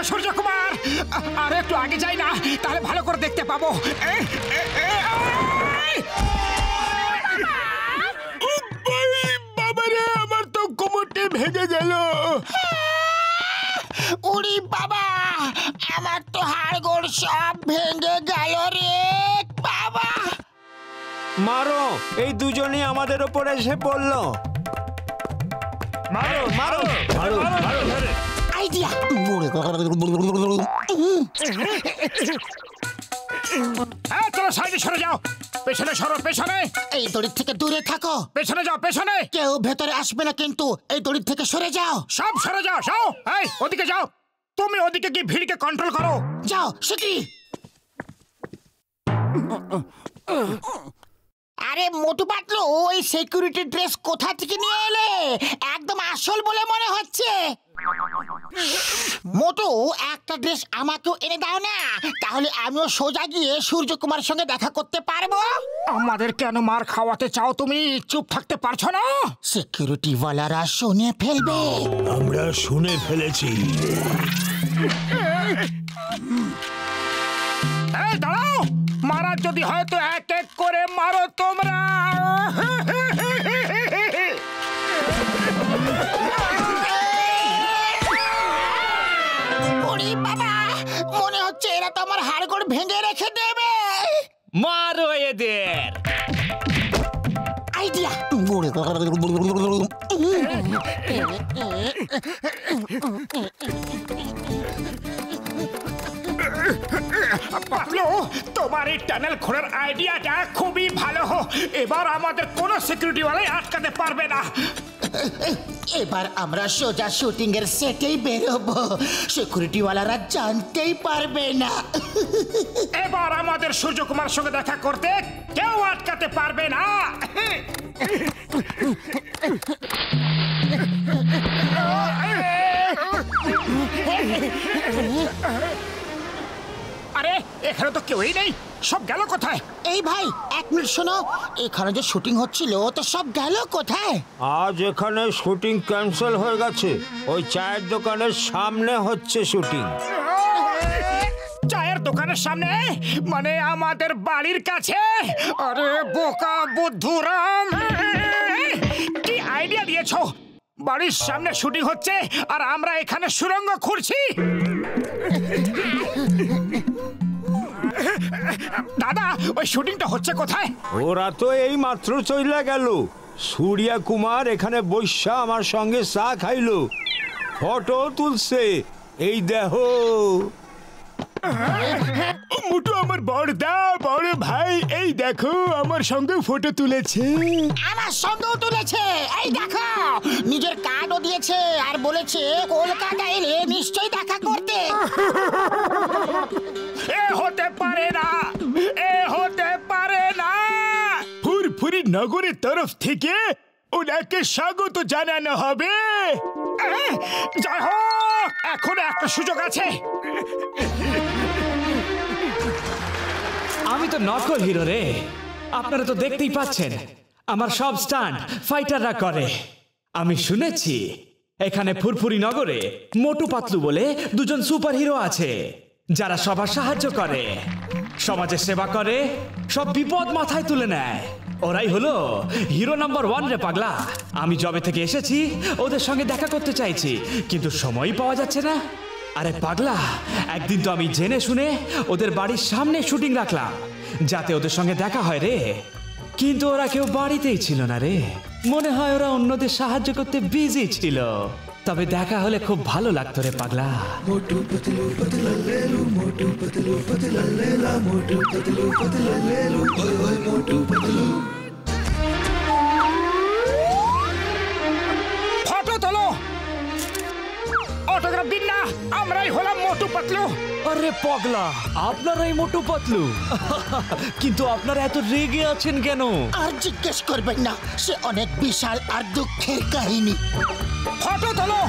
দেখো সূর্য কুমার, আর একটু আগে যাই না, তাহলে ভালো করে দেখতে পাবো। বাবারে, আমার তো কোমরটা ভেঙে গেল। উড়ি বাবা, আমার তো হাড়গোড় সব ভেঙে গেল রে বাবা। মারো, এই দুজনই আমাদের ওপর এসে পড়লো। মারো মারো মারো মারো। আইডিয়া। হ্যাঁ, চলো সাইডে সরে যাও। পেছনে সরো, পেছনে। এই দড়ির থেকে দূরে থাকো। পেছনে যাও, পেছনে। কেউ ভেতরে আসবে না কিন্তু, এই দড়ির থেকে সরে যাও। সব সরে যাও, যাও। এই, ওদিকে যাও। তুমি ওদিকে কি ভিড়কে কন্ট্রোল করো। যাও শিগগিরি। আরে মোটু পাতলু, ওই সিকিউরিটি ড্রেস কোথা থেকে নিয়ে এলে? একদম আসল বলে মনে হচ্ছে। মোটু, একটা ড্রেস আমাকেও এনে দাও না, তাহলে আমিও সোজা গিয়ে সূর্যকুমার সঙ্গে দেখা করতে পারবো। আমাদের কেন মার খাওয়াতে চাও তুমি? চুপ থাকতে পারছো না? সিকিউরিটি ওয়ালারা শুনে ফেলবে। আমরা শুনে ফেলেছি। এই দাঁড়াও, মারার যদি হয় তো এক এক করে মারো তোমরা। ওরে বাবা, মনে হচ্ছে এরা তো আমার হাড়গোড় ভেঙে রেখে দেবে। মারো এদের। আইডিয়া। পাতলু, তোমার এই টানেল খোঁড়ার আইডিয়াটা খুবই ভালো। এবার আমাদের কোনো সিকিউরিটি ওয়ালাই আটকাতে পারবে না। এবার আমরা সোজা শুটিং এর সেটেই বেরোবো, সিকিউরিটি ওয়ালারা জানতেই পারবে না। এবার আমাদের সূর্যকুমার সঙ্গে দেখা করতে কেউ আটকাতে পারবে না। আরে, এখানে তো কেউই নেই, সব গেল কোথায়? এই ভাই, এক মিনিট শোনো, এখানে যে শুটিং হচ্ছিল তো সব গেল কোথায়? আজ এখানে শুটিং ক্যান্সেল হয়ে গেছে। ওই চায়ের দোকানের সামনে হচ্ছে শুটিং। চায়ের দোকানের সামনে মানে আমাদের বাড়ির কাছে? আরে বোকা বুদ্ধুরাম, কি আইডিয়া দিয়েছো? বাড়ির সামনে শুটিং হচ্ছে আর আমরা এখানে সুড়ঙ্গ খুঁড়ছি। দাদা, ওই শুটিংটা হচ্ছে কোথায়? ওরা তো এই মাত্র চলে গেল। সূর্যা কুমার এখানে বৈশা আমার সঙ্গে চা খাইলো, ফটো তুলছে। এই দেখো। মুটু আমার বড়দা, বড় ভাই, এই দেখো আমার সঙ্গে ফটো তুলেছে। আমার সঙ্গেও তুলেছে, এই দেখো। নিজের কার্ডও দিয়েছে আর বলেছে কলকাতা এলে নিশ্চয়ই দেখা করতে। এ হতে পারে না, এ হতে পারে না। ফুরফুরি নগরের তরফ থেকে ওনাকে স্বাগত জানানো হবে। যাই হোক, এখন একটা সুযোগ আছে। আমি তো নকল হিরো রে, আপনারা তো দেখতেই পাচ্ছেন। আমার সব স্টান্ট ফাইটাররা করে। আমি শুনেছি এখানে ফুরফুরি নগরে মোটু পাতলু বলে দুজন সুপার হিরো আছে, যারা সবার সাহায্য করে, সমাজের সেবা করে, সব বিপদ মাথায় তুলে নেয়। ওরাই হলো হিরো নাম্বার 1 রে পাগলা। আমি জবে থেকে এসেছি ওদের সঙ্গে দেখা করতে চাইছি, কিন্তু সময়ই পাওয়া যাচ্ছে না। আরে পাগলা, একদিন তো আমি জেনে শুনে ওদের বাড়ির সামনে শুটিং রাখলাম যাতে ওদের সঙ্গে দেখা হয় রে, কিন্তু ওরা কেউ বাড়িতেই ছিল না রে। মনে হয় ওরা অন্যদের সাহায্য করতে বিজি ছিল। তবে দেখা হলে খুব ভালো লাগতো রে পাগলা। ফটো তোলো, অটোগ্রাফ দিন না, আমরাই হলাম মোটু পাতলু। আরে পাগলা, আপনারাই মোটু পাতলু? কিন্তু আপনারা এত রেগে আছেন কেন? আর জিজ্ঞেস করবেন না, সে অনেক বিশাল আর দুঃখের কাহিনী। ফটো তোলো।